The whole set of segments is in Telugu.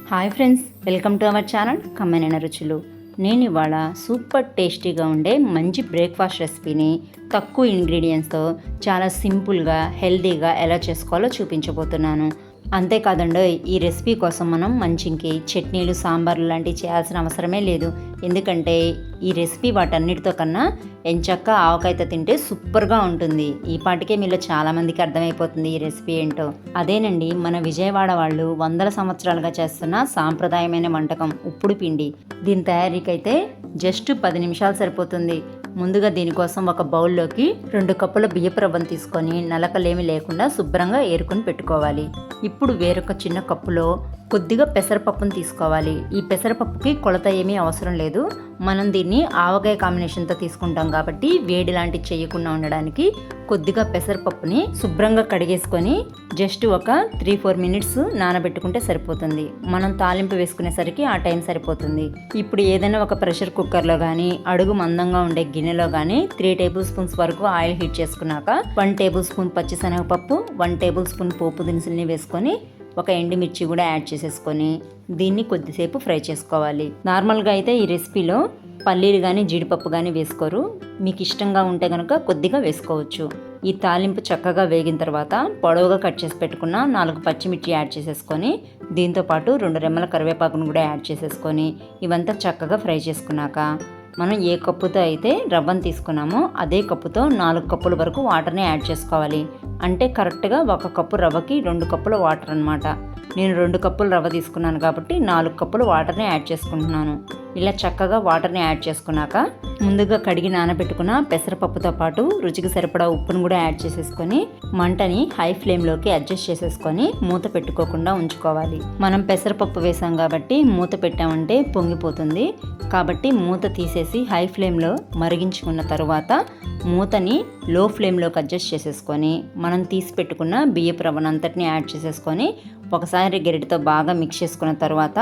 Hi friends, welcome to our channel కమ్మనైన రుచులు. నేను ఇవాళ సూపర్ టేస్టీగా ఉండే మంచి బ్రేక్ఫాస్ట్ రెసిపీని తక్కువ ఇంగ్రీడియంట్స్తో చాలా సింపుల్గా హెల్తీగా ఎలా చేసుకోవాలో చూపించబోతున్నాను. అంతేకాదండి, ఈ రెసిపీ కోసం మనం మంచికి చట్నీలు సాంబార్లు లాంటివి చేయాల్సిన అవసరమే లేదు. ఎందుకంటే ఈ రెసిపీ వాటన్నిటితో కన్నా ఎంచక్క ఆవకాయతో తింటే సూపర్గా ఉంటుంది. ఈ పాటికే మీలో చాలామందికి అర్థమైపోతుంది ఈ రెసిపీ ఏంటో. అదేనండి, మన విజయవాడ వాళ్ళు వందల సంవత్సరాలుగా చేస్తున్న సాంప్రదాయమైన వంటకం ఉప్పుడు పిండి. దీని తయారీకైతే జస్ట్ 10 నిమిషాలు సరిపోతుంది. ముందుగా దీనికోసం ఒక బౌల్లోకి 2 కప్పుల బియ్యపు రవ్వను తీసుకొని నలకలేమి లేకుండా శుభ్రంగా ఏరుకొని పెట్టుకోవాలి. ఇప్పుడు వేరొక చిన్న కప్పులో కొద్దిగా పెసరపప్పును తీసుకోవాలి. ఈ పెసరపప్పుకి కొలత ఏమీ అవసరం లేదు. మనం దీన్ని ఆవకాయ కాంబినేషన్తో తీసుకుంటాం కాబట్టి వేడి లాంటి చేయకుండా ఉండడానికి కొద్దిగా పెసరపప్పుని శుభ్రంగా కడిగేసుకొని జస్ట్ ఒక 3-4 మినిట్స్ నానబెట్టుకుంటే సరిపోతుంది. మనం తాలింపు వేసుకునేసరికి ఆ టైం సరిపోతుంది. ఇప్పుడు ఏదైనా ఒక ప్రెషర్ కుక్కర్లో కానీ అడుగు మందంగా ఉండే గిన్నెలో కానీ 3 టేబుల్ స్పూన్స్ వరకు ఆయిల్ హీట్ చేసుకున్నాక 1 టేబుల్ స్పూన్ పచ్చిశనగపప్పు, 1 టేబుల్ స్పూన్ పోపు దినుసుల్ని వేసుకొని ఒక ఎండుమిర్చి కూడా యాడ్ చేసేసుకొని దీన్ని కొద్దిసేపు ఫ్రై చేసుకోవాలి. నార్మల్గా అయితే ఈ రెసిపీలో పల్లీలు కానీ జీడిపప్పు కానీ వేసుకోరు. మీకు ఇష్టంగా ఉంటే కనుక కొద్దిగా వేసుకోవచ్చు. ఈ తాలింపు చక్కగా వేగిన తర్వాత పొడవుగా కట్ చేసి పెట్టుకున్న 4 పచ్చిమిర్చి యాడ్ చేసేసుకొని దీంతోపాటు 2 రెమ్మల కరివేపాకును కూడా యాడ్ చేసేసుకొని ఇవంతా చక్కగా ఫ్రై చేసుకున్నాక మనం ఏ కప్పుతో అయితే రవ్వను తీసుకున్నామో అదే కప్పుతో 4 కప్పుల వరకు వాటర్ని యాడ్ చేసుకోవాలి. అంటే కరెక్ట్గా 1 కప్పు రవ్వకి 2 కప్పుల వాటర్ అనమాట. నేను 2 కప్పులు రవ్వ తీసుకున్నాను కాబట్టి 4 కప్పులు వాటర్ని యాడ్ చేసుకుంటున్నాను. ఇలా చక్కగా వాటర్ని యాడ్ చేసుకున్నాక ముందుగా కడిగి నానబెట్టుకున్న పెసరపప్పుతో పాటు రుచికి సరిపడా ఉప్పును కూడా యాడ్ చేసేసుకొని మంటని హై ఫ్లేమ్లోకి అడ్జస్ట్ చేసేసుకొని మూత పెట్టుకోకుండా ఉంచుకోవాలి. మనం పెసరపప్పు వేసాం కాబట్టి మూత పెట్టామంటే పొంగిపోతుంది. కాబట్టి మూత తీసేసి హై ఫ్లేమ్లో మరిగించుకున్న తర్వాత మూతని లో ఫ్లేమ్లోకి అడ్జస్ట్ చేసేసుకొని మనం తీసి పెట్టుకున్న బియ్యపు రవ్వనంతటిని యాడ్ చేసేసుకొని ఒకసారి గరిటెతో బాగా మిక్స్ చేసుకున్న తర్వాత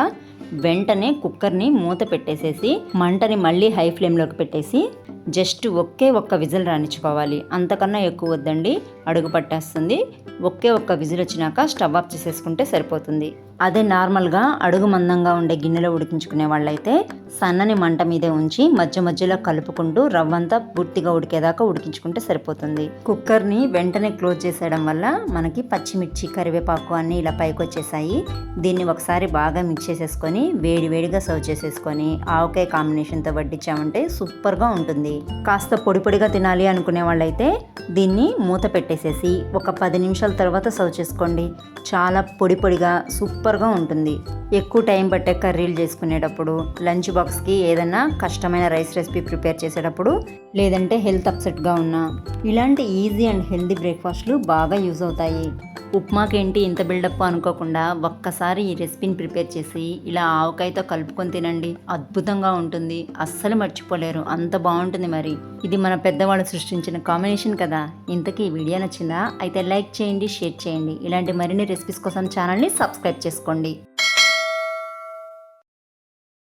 వెంటనే కుక్కర్ని మూత పెట్టేసేసి మంటని మళ్ళీ హై ఫ్లేమ్లోకి పెట్టేసి జస్ట్ ఒక్క విజిల్ రానిచ్చుకోవాలి. అంతకన్నా ఎక్కువ వద్దండి, అడుగు పట్టేస్తుంది. ఒక్క విజిల్ వచ్చినాక స్టవ్ ఆఫ్ చేసేసుకుంటే సరిపోతుంది. అదే నార్మల్గా అడుగు మందంగా ఉండే గిన్నెలో ఉడికించుకునే వాళ్ళైతే సన్నని మంట మీదే ఉంచి మధ్యలో కలుపుకుంటూ రవ్వంతా పూర్తిగా ఉడికేదాకా ఉడికించుకుంటే సరిపోతుంది. కుక్కర్ని వెంటనే క్లోజ్ చేసేయడం వల్ల మనకి పచ్చిమిర్చి కరివేపాకు అన్నీ ఇలా పైకి వచ్చేసాయి. దీన్ని ఒకసారి బాగా మిక్స్ చేసేసుకొని వేడిగా సర్వ్ చేసేసుకొని ఆవకాయ కాంబినేషన్తో వడ్డించామంటే సూపర్గా ఉంటుంది. కాస్త పొడిగా తినాలి అనుకునే వాళ్ళైతే దీన్ని మూత పెట్టేసేసి ఒక 10 నిమిషాల తర్వాత సర్వ్ చేసుకోండి. చాలా పొడిగా సూపర్గా ఉంటుంది. ఎక్కువ టైం పట్టే కర్రీలు చేసుకునేటప్పుడు, లంచ్ బాక్స్కి ఏదైనా కష్టమైన రైస్ రెసిపీ ప్రిపేర్ చేసేటప్పుడు, లేదంటే హెల్త్ అప్సెట్గా ఉన్నా ఇలాంటి ఈజీ అండ్ హెల్తీ బ్రేక్ఫాస్ట్లు బాగా యూజ్ అవుతాయి. ఉప్మాకేంటి ఇంత బిల్డప్ అనుకోకుండా ఒక్కసారి ఈ రెసిపీని ప్రిపేర్ చేసి ఇలా ఆవకాయతో కలుపుకొని తినండి. అద్భుతంగా ఉంటుంది, అస్సలు మర్చిపోలేరు, అంత బాగుంటుంది. మరి ఇది మన పెద్దవాళ్ళు సృష్టించిన కాంబినేషన్ కదా. ఇంతకీ ఈ వీడియో నచ్చిందా? అయితే లైక్ చేయండి, షేర్ చేయండి. ఇలాంటి మరిన్ని రెసిపీస్ కోసం ఛానల్ని సబ్స్క్రైబ్ చేసుకోండి.